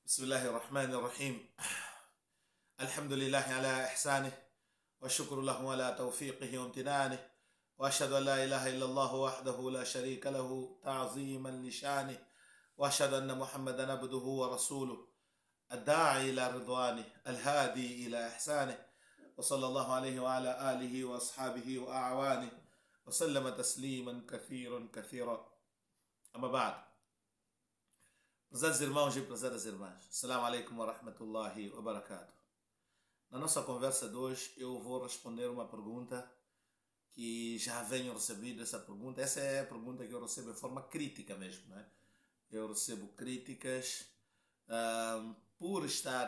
بسم الله الرحمن الرحيم. الحمد لله على إحسانه، والشكر له على توفيقه وامتنانه، وأشهد أن لا إله إلا الله وحده لا شريك له تعظيما لشانه، وأشهد أن محمدا عبده ورسوله الداعي إلى رضوانه الهادي إلى إحسانه، وصلى الله عليه وعلى آله وأصحابه وأعوانه وسلم تسليما كثيرا كثيرا. أما بعد، prezados irmãos e prezadas irmãs, Assalamu alaikum wa rahmatullahi wa barakatuh. Na nossa conversa de hoje eu vou responder uma pergunta que já venho recebendo essa pergunta. Essa é a pergunta que eu recebo em forma crítica mesmo, né? Eu recebo críticas por estar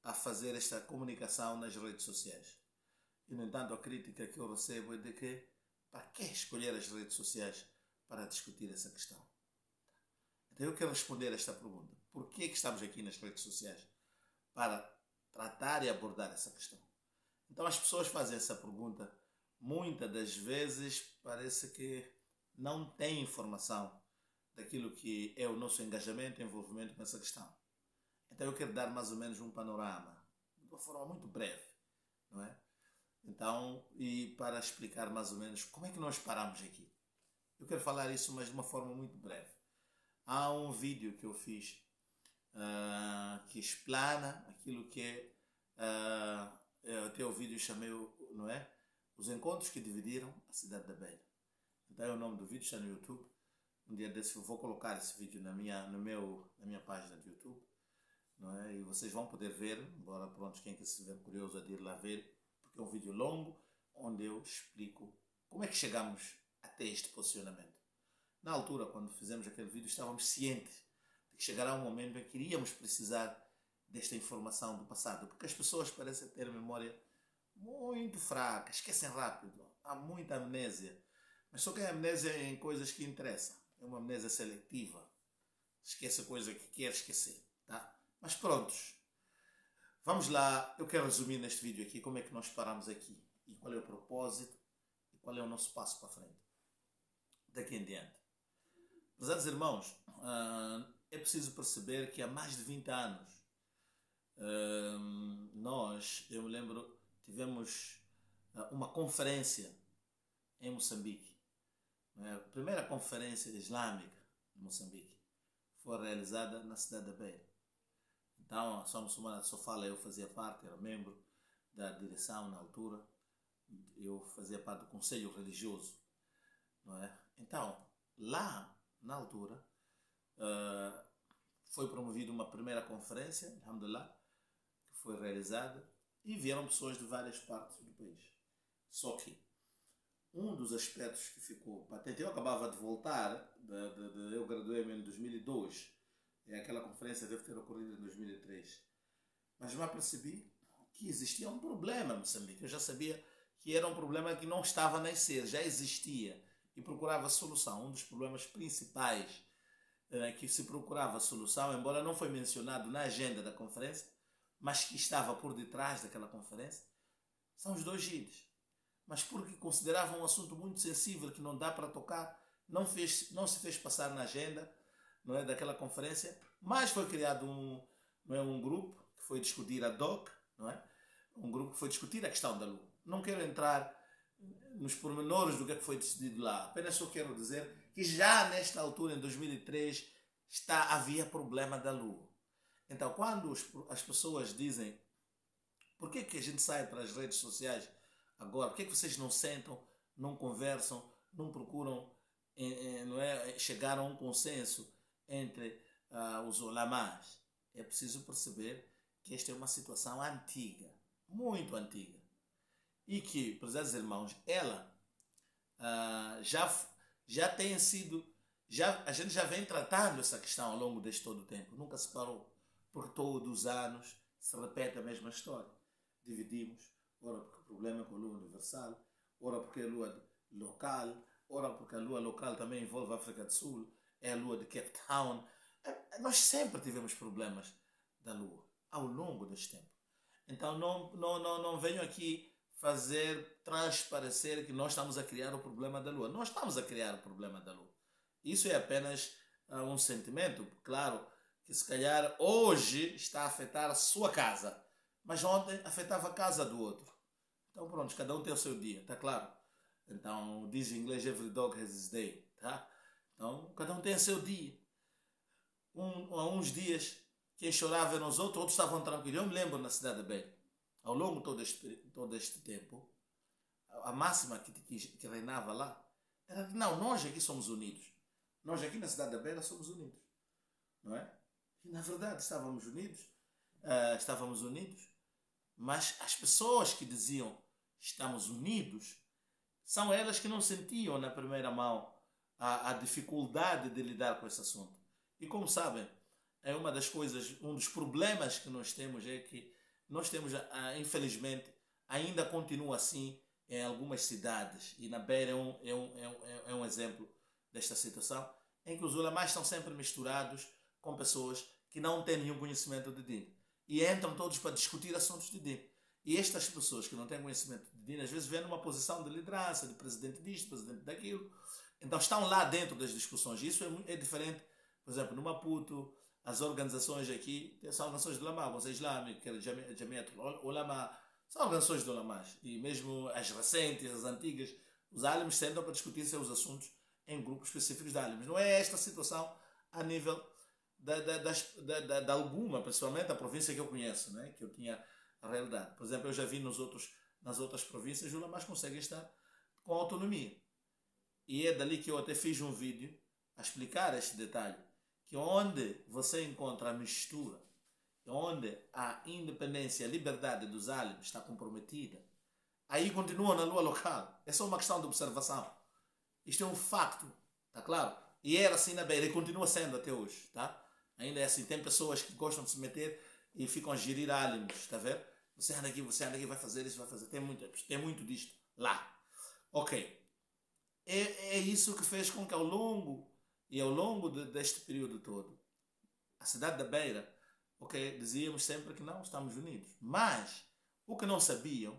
a fazer esta comunicação nas redes sociais. E no entanto a crítica que eu recebo é de que para que escolher as redes sociais para discutir essa questão? Então eu quero responder esta pergunta. Por que estamos aqui nas redes sociais? Para tratar e abordar essa questão. Então as pessoas fazem essa pergunta. Muitas das vezes parece que não têm informação daquilo que é o nosso engajamento e envolvimento com essa questão. Então eu quero dar mais ou menos um panorama, de uma forma muito breve, não é? Então, e para explicar mais ou menos como é que nós paramos aqui. Eu quero falar isso, mas de uma forma muito breve. Há um vídeo que eu fiz que explana aquilo que é, até o vídeo chamei, não é? Os encontros que dividiram a cidade da Beira. Então é o nome do vídeo, está no YouTube. Um dia desse eu vou colocar esse vídeo na minha página do YouTube, não é? E vocês vão poder ver, embora pronto, quem estiver curioso de ir lá ver, porque é um vídeo longo, onde eu explico como é que chegamos até este posicionamento. Na altura, quando fizemos aquele vídeo, estávamos cientes de que chegará um momento em que iríamos precisar desta informação do passado, porque as pessoas parecem ter memória muito fraca, esquecem rápido, há muita amnésia, mas só que é amnésia em coisas que interessam, é uma amnésia seletiva, esquece a coisa que quer esquecer, tá? Mas prontos, vamos lá, eu quero resumir neste vídeo aqui como é que nós paramos aqui, e qual é o propósito, e qual é o nosso passo para frente, daqui em diante. Prezados irmãos, é preciso perceber que há mais de 20 anos eu me lembro, tivemos uma conferência em Moçambique. A primeira conferência islâmica de Moçambique foi realizada na cidade da Beira. Então, a Ação Muçulmana de Sofala, eu fazia parte, era membro da direção na altura, eu fazia parte do conselho religioso, não é? Então, lá na altura, foi promovida uma primeira conferência, alhamdulillah, que foi realizada, e vieram pessoas de várias partes do país. Só que um dos aspectos que ficou patente, eu acabava de voltar, eu graduei-me em 2002, e aquela conferência deve ter ocorrido em 2003, mas já percebi que existia um problema em Moçambique. Eu já sabia que era um problema que não estava a nascer, já existia, e procurava solução. Um dos problemas principais que se procurava solução, embora não foi mencionado na agenda da conferência, mas que estava por detrás daquela conferência, são os dois Ides. Mas porque consideravam um assunto muito sensível que não dá para tocar, não se fez passar na agenda, não é, daquela conferência, mas foi criado um grupo que foi discutir a DOC, não é? Um grupo que foi discutir a questão da lua. Não quero entrar nos pormenores do que foi decidido lá. Apenas só quero dizer que já nesta altura, em 2003, havia problema da lua. Então, quando as pessoas dizem por que a gente sai para as redes sociais agora, por que vocês não sentam, não conversam, não procuram não é, chegar a um consenso entre os ulamás? É preciso perceber que esta é uma situação antiga, muito antiga. E que, prezados irmãos, ela já tem sido, a gente já vem tratando essa questão ao longo deste todo o tempo, nunca se parou, por todos os anos se repete a mesma história. Dividimos, ora porque o problema é com a lua universal, ora porque a lua local, ora porque a lua local também envolve a África do Sul, é a lua de Cape Town. Nós sempre tivemos problemas da lua, ao longo deste tempo. Então não venho aqui fazer transparecer que nós estamos a criar o problema da lua. Nós estamos a criar o problema da lua. Isso é apenas um sentimento. Claro que se calhar hoje está a afetar a sua casa, mas ontem afetava a casa do outro. Então pronto, cada um tem o seu dia, está claro? Então diz em inglês every dog has his day, tá? Então cada um tem o seu dia. Há uns dias quem chorava eram os outros estavam tranquilos. Eu me lembro na cidade de Beira, ao longo de todo este tempo, a máxima que reinava lá era que não, nós aqui somos unidos. Nós aqui na cidade da Beira somos unidos. Não é? E na verdade estávamos unidos, mas as pessoas que diziam estamos unidos são elas que não sentiam na primeira mão a dificuldade de lidar com esse assunto. E como sabem, é uma das coisas, um dos problemas que nós temos é que nós temos, infelizmente, ainda continua assim em algumas cidades. E na Beira é um exemplo desta situação, em que os ulamás estão sempre misturados com pessoas que não têm nenhum conhecimento de Din. E entram todos para discutir assuntos de Din. E estas pessoas que não têm conhecimento de Din, às vezes vêm numa posição de liderança, de presidente disto, presidente daquilo. Então estão lá dentro das discussões. Isso é diferente, por exemplo, no Maputo, as organizações aqui são organizações de Ulama, Conselho Islâmico, que é Jamiat Ulama, são organizações de Ulamás. E mesmo as recentes, as antigas, os álimes sentam para discutir seus assuntos em grupos específicos de álimes. Não é esta situação a nível de alguma, principalmente a província que eu conheço, né? Que eu tinha a realidade. Por exemplo, eu já vi nas outras províncias, os ulamás conseguem estar com autonomia. E é dali que eu até fiz um vídeo a explicar este detalhe, que onde você encontra a mistura, onde a independência, a liberdade dos álimes está comprometida, aí continua na lua local. É só uma questão de observação. Isto é um facto, está claro? E era assim na Beira e continua sendo até hoje, tá? Ainda é assim, tem pessoas que gostam de se meter e ficam a gerir álimes, está a ver? Você anda aqui, vai fazer isso, vai fazer. Tem muito disto lá. Ok. É isso que fez com que ao longo deste período todo, a cidade da Beira, ok, dizíamos sempre que não, estamos unidos. Mas o que não sabiam,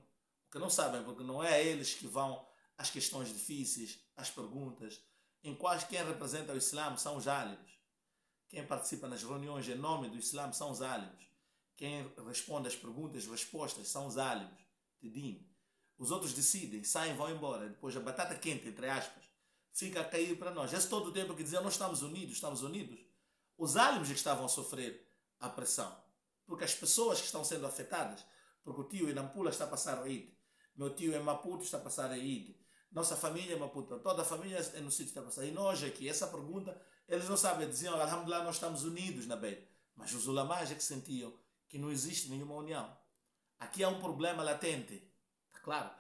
o que não sabem, porque não é eles que vão às questões difíceis, às perguntas, em quais quem representa o Islã são os álimes. Quem participa nas reuniões em nome do Islã são os álimes. Quem responde às perguntas e respostas são os álimes de Din. Os outros decidem, saem, vão embora. Depois a batata quente, entre aspas, fica a cair para nós. Esse todo o tempo que diziam nós estamos unidos. Os álimes que estavam a sofrer a pressão. Porque as pessoas que estão sendo afetadas, porque o tio em Nampula está a passar a Eid, meu tio em Maputo está a passar a Eid, nossa família em Maputo, toda a família é no sítio está a passar. E nós aqui, essa pergunta, eles não sabem, diziam, alhamdulillah, nós estamos unidos na Beira. Mas os ulamás é que sentiam que não existe nenhuma união. Aqui há um problema latente. Está claro?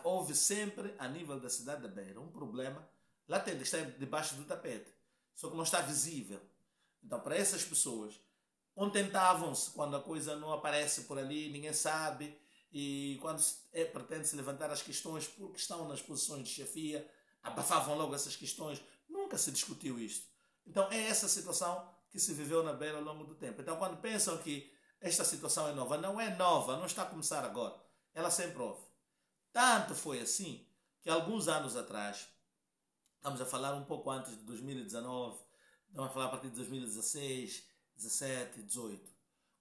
Houve sempre, a nível da cidade da Beira, um problema latente, que está debaixo do tapete. Só que não está visível. Então, para essas pessoas, contentavam-se quando a coisa não aparece por ali, ninguém sabe, e quando pretende-se levantar as questões porque estão nas posições de chefia, abafavam logo essas questões. Nunca se discutiu isto. Então, é essa situação que se viveu na Beira ao longo do tempo. Então, quando pensam que esta situação é nova, não está a começar agora. Ela sempre houve. Tanto foi assim que alguns anos atrás, estamos a falar um pouco antes de 2019, estamos a falar a partir de 2016, 17, 18,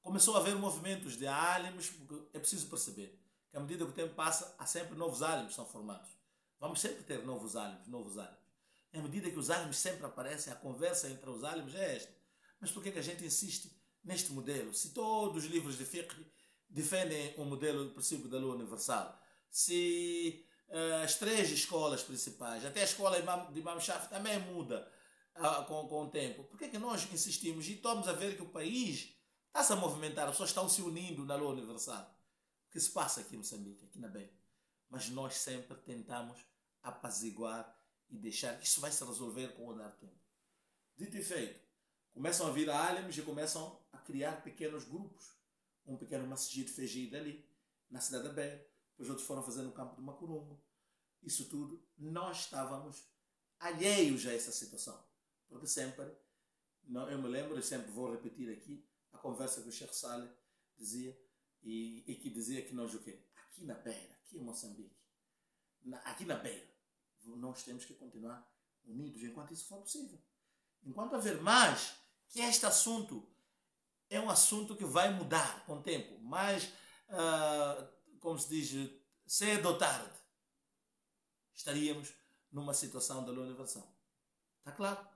começou a haver movimentos de álimes, porque é preciso perceber que à medida que o tempo passa, há sempre novos álimes que são formados. Vamos sempre ter novos álimes. À medida que os álimes sempre aparecem, a conversa entre os álimes é esta. Mas por que a gente insiste neste modelo? Se todos os livros de fiqh defendem o modelo do princípio da lua universal, se as três escolas principais, até a escola de Imam Shafi também muda com o tempo, por que nós insistimos e estamos a ver que o país está-se a movimentar, as pessoas estão se unindo na lua universal? O que se passa aqui em Moçambique, aqui na Beira? Mas nós sempre tentamos apaziguar e deixar que isso vai se resolver com o dar tempo. Dito e feito, começam a vir álimes e começam a criar pequenos grupos. Um pequeno masjid fejid ali, na cidade da Beira. Depois outros foram fazer no campo de Macurungo. Isso tudo, nós estávamos alheios a essa situação. Porque sempre, eu me lembro, e sempre vou repetir aqui, a conversa que o Sheikh Saleh dizia, e que dizia que nós o quê? Aqui na Beira, aqui em Moçambique, aqui na Beira, nós temos que continuar unidos enquanto isso for possível. Enquanto haver mais que este assunto é um assunto que vai mudar com o tempo, mas, como se diz, cedo ou tarde, estaríamos numa situação da Lua Universal. Está claro?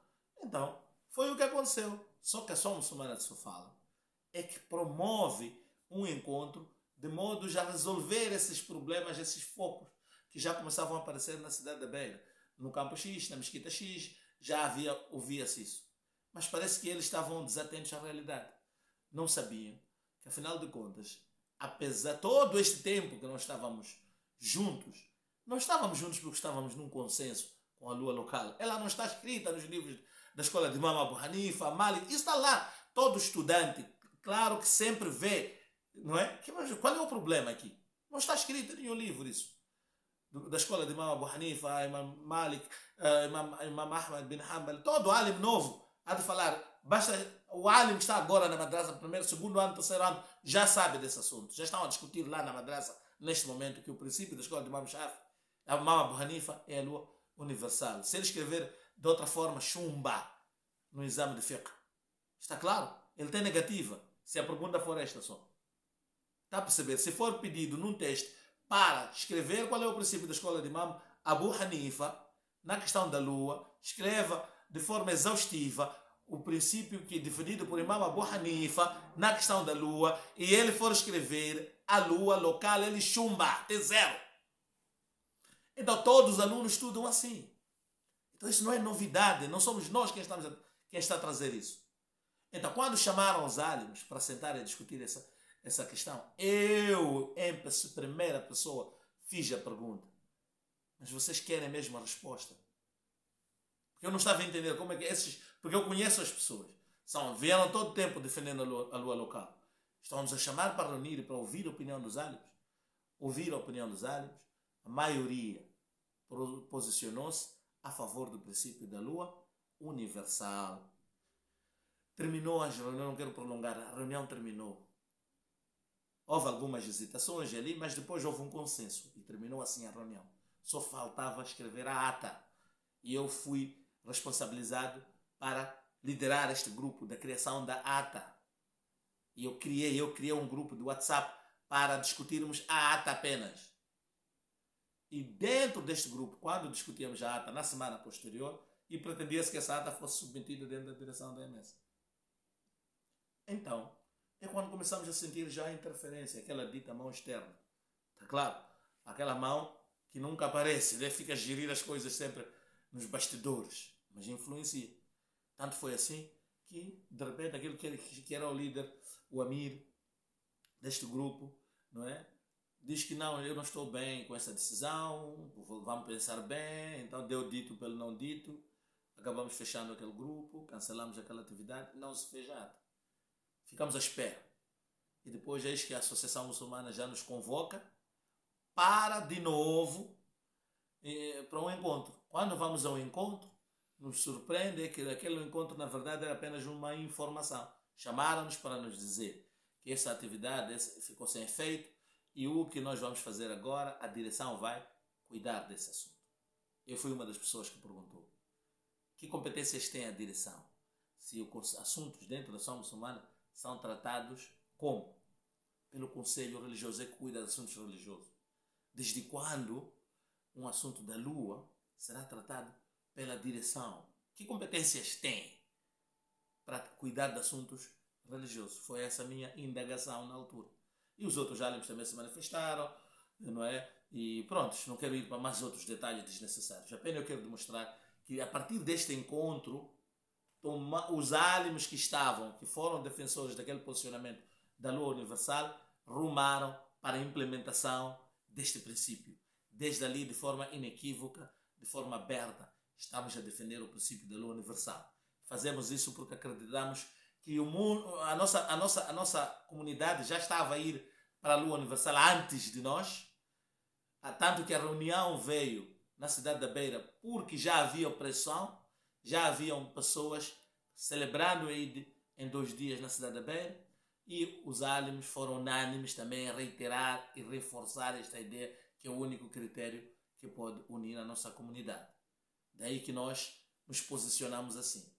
Então, foi o que aconteceu. Só que a Som Muçulmana de Sofala é que promove um encontro de modo a resolver esses problemas, esses focos que já começavam a aparecer na cidade da Beira. No campo X, na mesquita X, já ouvia-se isso. Mas parece que eles estavam desatentos à realidade. Não sabiam que, afinal de contas, apesar de todo este tempo que nós estávamos juntos porque estávamos num consenso com a lua local. Ela não está escrita nos livros da escola de Imam Abu Hanifa, Malik, isso está lá. Todo estudante, claro que sempre vê, não é? Qual é o problema aqui? Não está escrito em nenhum livro isso. Da escola de Imam Abu Hanifa, Imam Malik, Imam Ahmad bin Hanbal, todo alim novo há de falar. Basta o alim que está agora na madrasa, primeiro, segundo ano, terceiro ano, já sabe desse assunto. Já estão a discutir lá na madrasa, neste momento, que o princípio da escola de Imam Shafi, Imam Abu Hanifa, é a lua universal. Se ele escrever de outra forma, chumba, no exame de fiqh. Está claro? Ele tem negativa, se a pergunta for esta só. Está a perceber? Se for pedido num texto para escrever qual é o princípio da escola de Imam Abu Hanifa, na questão da lua, escreva de forma exaustiva o princípio que é definido por Imam Abu Hanifa na questão da lua, e ele for escrever a lua local, ele chumba, tem zero. Então todos os alunos estudam assim. Então isso não é novidade, não somos nós quem está a trazer isso. Então quando chamaram os alims para sentar e discutir essa questão, eu, em primeira pessoa, fiz a pergunta. Mas vocês querem mesmo a resposta? Porque eu não estava a entender como é que porque eu conheço as pessoas. Vieram todo o tempo defendendo a lua local. Estão-nos a chamar para reunir e para ouvir a opinião dos alims. Ouvir a opinião dos alims. A maioria posicionou-se a favor do princípio da lua universal. Terminou a reunião, não quero prolongar, a reunião terminou. Houve algumas hesitações ali, mas depois houve um consenso e terminou assim a reunião. Só faltava escrever a ata. E eu fui responsabilizado para liderar este grupo da criação da ata. E eu criei um grupo de WhatsApp para discutirmos a ata apenas. E dentro deste grupo, quando discutíamos a ata na semana posterior, e pretendia-se que essa ata fosse submetida dentro da direção da MS. Então, é quando começamos a sentir já a interferência, aquela dita mão externa. Está claro? Aquela mão que nunca aparece, fica a gerir as coisas sempre nos bastidores, mas influencia. Tanto foi assim que, de repente, aquele que era o líder, o Amir, deste grupo, não é? Diz que não, eu não estou bem com essa decisão, vamos pensar bem, então deu dito pelo não dito, acabamos fechando aquele grupo, cancelamos aquela atividade, não se fez nada. Ficamos à espera. E depois eis que a Associação Muçulmana já nos convoca para, de novo, para um encontro. Quando vamos ao encontro, nos surpreende que aquele encontro, na verdade, era apenas uma informação. Chamaram-nos para nos dizer que essa atividade ficou sem efeito e o que nós vamos fazer agora, a direção vai cuidar desse assunto. Eu fui uma das pessoas que perguntou: que competências tem a direção? Se os assuntos dentro da ação muçulmana são tratados como? Pelo Conselho Religioso, é que cuida de assuntos religiosos. Desde quando um assunto da lua será tratado pela direção? Que competências tem para cuidar de assuntos religiosos? Foi essa a minha indagação na altura. E os outros alims também se manifestaram, não é? E pronto, não quero ir para mais outros detalhes desnecessários. Apenas eu quero demonstrar que a partir deste encontro, os alims que foram defensores daquele posicionamento da lua universal, rumaram para a implementação deste princípio. Desde ali, de forma inequívoca, de forma aberta, estamos a defender o princípio da lua universal. Fazemos isso porque acreditamos que o mundo, a nossa comunidade já estava a ir para a lua universal antes de nós, tanto que a reunião veio na cidade da Beira porque já havia opressão, já haviam pessoas celebrando o Eid em 2 dias na cidade da Beira, e os alims foram unânimes também a reiterar e reforçar esta ideia que é o único critério que pode unir a nossa comunidade. Daí que nós nos posicionamos assim.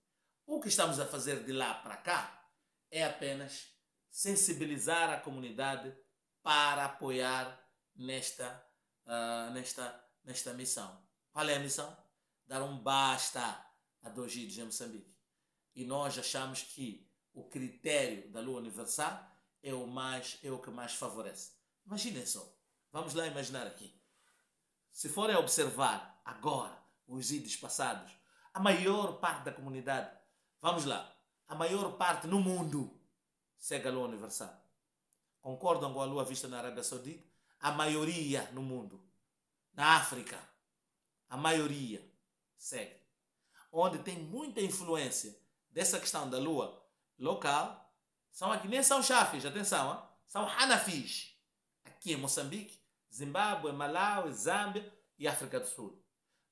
O que estamos a fazer de lá para cá é apenas sensibilizar a comunidade para apoiar nesta missão. Qual é a missão? Dar um basta a 2G em Moçambique. E nós achamos que o critério da Lua Universal é o que mais favorece. Imaginem só, vamos lá imaginar aqui. Se forem observar agora os ídolos passados, a maior parte da comunidade, vamos lá, a maior parte no mundo segue a Lua Universal. Concordam com a Lua vista na Arábia Saudita? A maioria no mundo. Na África, a maioria segue. Onde tem muita influência dessa questão da Lua local, são aqui, nem são chafis, atenção, hein? São hanafis. Aqui em Moçambique, Zimbábue, Malawi, Zâmbia e África do Sul.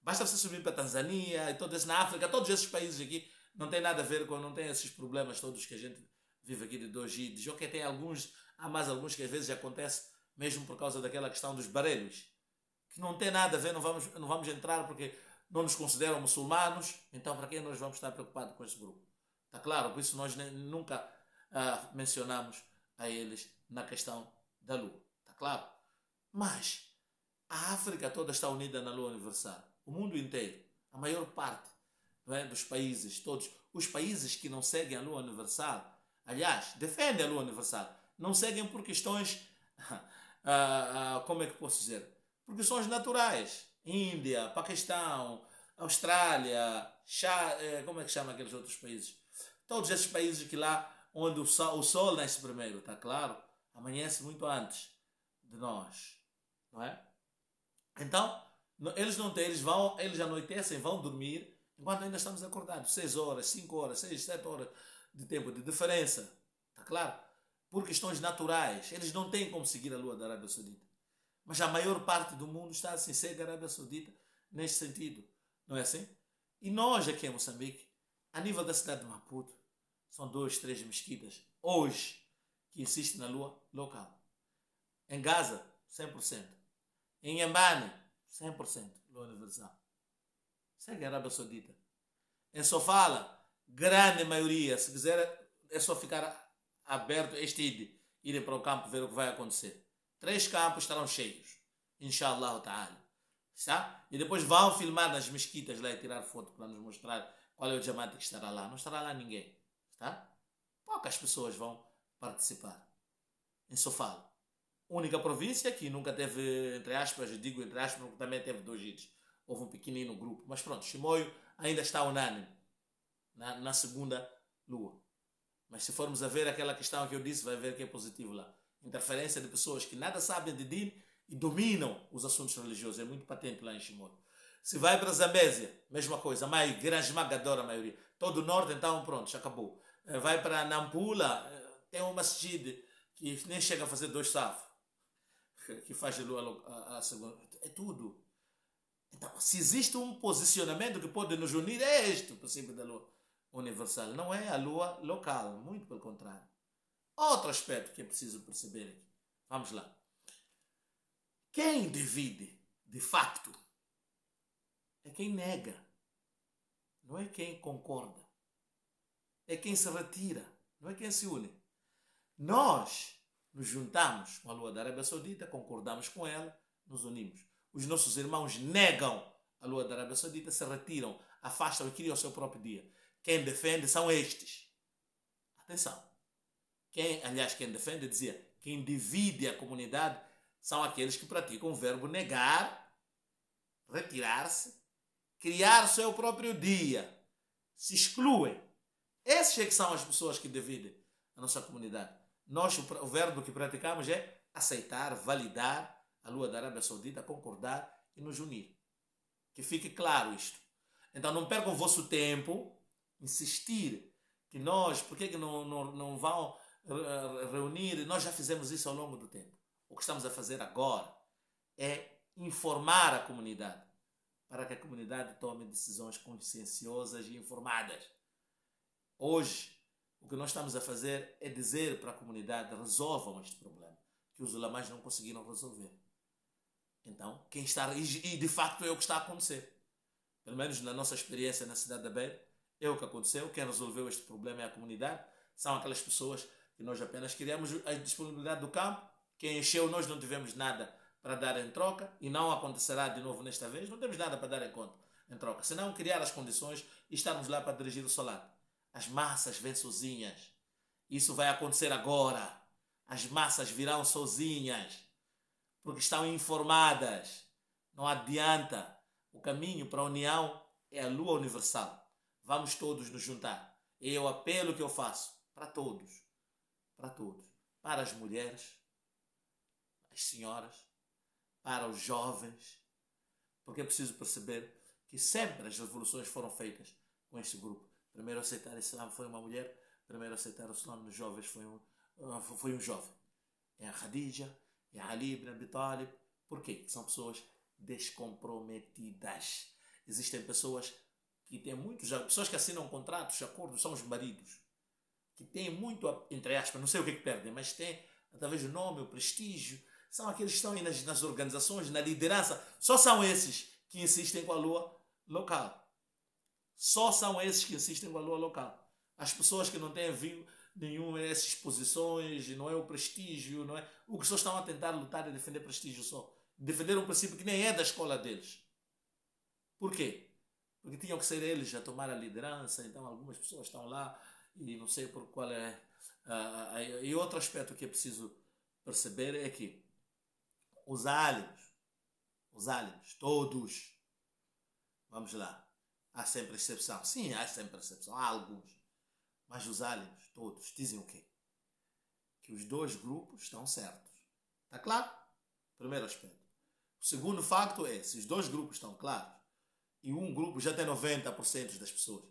Basta você subir para a Tanzânia e todos na África, todos esses países aqui não tem nada a ver com, não tem esses problemas todos que a gente vive aqui de 2G. Ok, tem alguns, há mais alguns que às vezes acontece mesmo por causa daquela questão dos barelhos, que não tem nada a ver, não vamos entrar porque não nos consideram muçulmanos, então para que nós vamos estar preocupados com esse grupo? Está claro? Por isso nós nunca mencionamos a eles na questão da Lua. Está claro? Mas a África toda está unida na Lua Universal. O mundo inteiro, a maior parte, não é, dos países, todos os países que não seguem a Lua Universal, aliás, defendem a Lua Universal, não seguem por questões, como é que posso dizer? Por questões naturais. Índia, Paquistão, Austrália, como é que chama aqueles outros países? Todos esses países que lá, onde o sol nasce primeiro, está claro? Amanhece muito antes de nós, não é? Então, eles não têm, eles anoitecem, vão dormir, enquanto ainda estamos acordados. 6 horas, 5 horas, 6, 7 horas de tempo de diferença, está claro? Por questões naturais. Eles não têm como seguir a Lua da Arábia Saudita. Mas a maior parte do mundo está assim, segue a Arábia Saudita neste sentido, não é assim? E nós aqui em Moçambique, a nível da cidade de Maputo, são 2, 3 mesquitas, hoje, que insistem na Lua local. Em Gaza, 100%. Em Yambane, 100%, Lua Universal. Segue a Arábia Saudita. Em Sofala, grande maioria, se quiser, é só ficar aberto este ID, irem para o campo ver o que vai acontecer. 3 campos estarão cheios, inshallah ta'ala. Está? E depois vão filmar nas mesquitas lá e tirar foto para nos mostrar qual é o diamante que estará lá. Não estará lá ninguém. Está? Poucas pessoas vão participar. Em Sofala. Única província que nunca teve, entre aspas, eu digo entre aspas, porque também teve 2 hits. Houve um pequenino grupo. Mas pronto, Chimoio ainda está unânime na segunda lua. Mas se formos a ver aquela questão que eu disse, vai ver que é positivo lá. Interferência de pessoas que nada sabem de din e dominam os assuntos religiosos. É muito patente lá em Chimoio. Se vai para Zambésia, mesma coisa. A grande esmagadora maioria. Todo o norte, então pronto, já acabou. Vai para Nampula, tem uma masjid que nem chega a fazer 2 safos. Que faz de lua a segunda. É tudo. Então, se existe um posicionamento que pode nos unir, é este o princípio da lua universal. Não é a lua local, muito pelo contrário. Outro aspecto que é preciso perceber aqui. Vamos lá. Quem divide, de facto, é quem nega. Não é quem concorda. É quem se retira. Não é quem se une. Nós nos juntamos com a Lua da Arábia Saudita, concordamos com ela, nos unimos. Os nossos irmãos negam a Lua da Arábia Saudita, se retiram, afastam e criam o seu próprio dia. Quem defende são estes. Atenção. Quem defende dizia, quem divide a comunidade são aqueles que praticam o verbo negar, retirar-se, criar o seu próprio dia, se excluem. Esses é que são as pessoas que dividem a nossa comunidade. Nós, o verbo que praticamos é aceitar, validar a Lua da Arábia Saudita, concordar e nos unir. Que fique claro isto. Então não percam o vosso tempo, insistir que nós, por que não vão reunir? Nós já fizemos isso ao longo do tempo. O que estamos a fazer agora é informar a comunidade, para que a comunidade tome decisões conscienciosas e informadas. Hoje, o que nós estamos a fazer é dizer para a comunidade, resolvam este problema, que os ulamás não conseguiram resolver. Então, quem está, e de facto é o que está a acontecer. Pelo menos na nossa experiência na cidade da Beira, é o que aconteceu. Quem resolveu este problema é a comunidade. são aquelas pessoas que nós apenas queríamos a disponibilidade do campo, quem encheu nós não tivemos nada para dar em troca, e não acontecerá de novo nesta vez, não temos nada para dar em troca, senão criar as condições e estarmos lá para dirigir o solar. As massas vêm sozinhas, isso vai acontecer agora, as massas virão sozinhas, porque estão informadas, não adianta, o caminho para a união é a lua universal, vamos todos nos juntar, é o apelo que eu faço para todos, para as mulheres, as senhoras, para os jovens, porque é preciso perceber que sempre as revoluções foram feitas com este grupo. Primeiro a aceitar o Islã foi uma mulher, primeiro a aceitar o Islã nos jovens foi um jovem. É a Khadija, é a Ali ibn Abi Talib. Por quê? São pessoas descomprometidas. Existem pessoas que têm muitos, pessoas que assinam contratos, acordos, são os maridos, que têm muito, entre aspas, não sei o que perdem, mas têm, através do nome, o prestígio, são aqueles que estão aí nas organizações, na liderança, só são esses que insistem com a lua local. Só são esses que insistem com a lua local. As pessoas que não têm vindo nenhuma dessas posições, não é o prestígio, não é o que só estão a tentar lutar e defender prestígio só. Defender um princípio que nem é da escola deles. Por quê? Porque tinham que ser eles a tomar a liderança, então algumas pessoas estão lá e não sei por qual é. E outro aspecto que é preciso perceber é que os álimes, todos, vamos lá, há sempre exceção. Sim, há sempre exceção, há alguns. Mas os álimes, todos, dizem o quê? Que os dois grupos estão certos. Está claro? Primeiro aspecto. O segundo facto é, se os dois grupos estão claros, e um grupo já tem 90% das pessoas,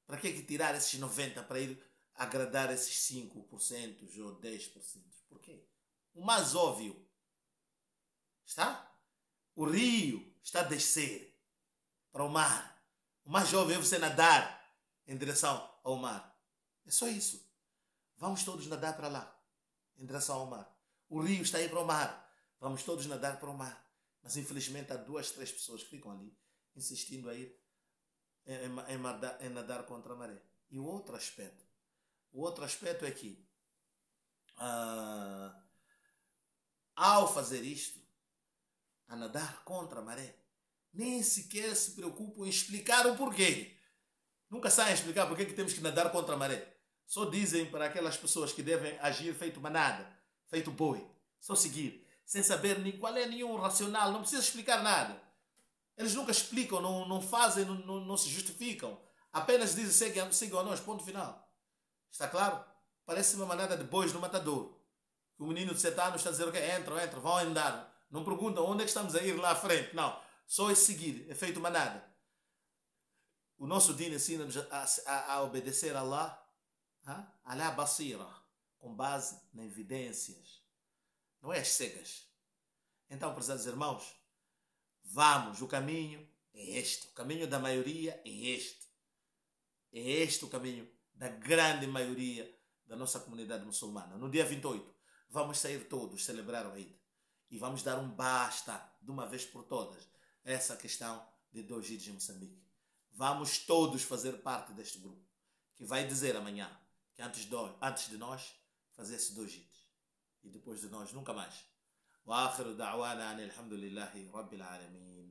para que tirar esses 90% para ir agradar esses 5% ou 10%? Por quê? O mais óbvio está? O rio está a descer para o mar. O mais óbvio é você nadar em direção ao mar. É só isso. Vamos todos nadar para lá, em direção ao mar. O rio está aí para o mar. Vamos todos nadar para o mar. Mas infelizmente há 2, 3 pessoas que ficam ali insistindo a ir em nadar contra a maré. E o outro aspecto é que ao fazer isto, a nadar contra a maré, nem sequer se preocupam em explicar o porquê. Nunca sabem explicar porquê que temos que nadar contra a maré. Só dizem para aquelas pessoas que devem agir feito manada, feito boi. Só seguir, sem saber nem qual é nenhum racional, não precisa explicar nada. Eles nunca explicam, não fazem, não se justificam. Apenas dizem, sigam a nós, ponto final. Está claro? Parece uma manada de bois no matador. O menino de 7 anos está a dizer, ok, entram, vão andar. Não perguntam onde é que estamos a ir lá à frente. Não, só é seguir, é feito manada. O nosso Dino ensina-nos a obedecer a Allah, Allah basira, com base nas evidências, não é as cegas. Então, prezados irmãos, vamos, o caminho é este, o caminho da maioria é este. É este o caminho da grande maioria da nossa comunidade muçulmana. No dia 28, vamos sair todos, celebrar o Eid. E vamos dar um basta, de uma vez por todas, a essa questão de 2 Eids em Moçambique. Vamos todos fazer parte deste grupo, que vai dizer amanhã que antes de nós fazer esses 2 Eids. E depois de nós, nunca mais. وآخر دعوانا أن الحمد لله رب العالمين.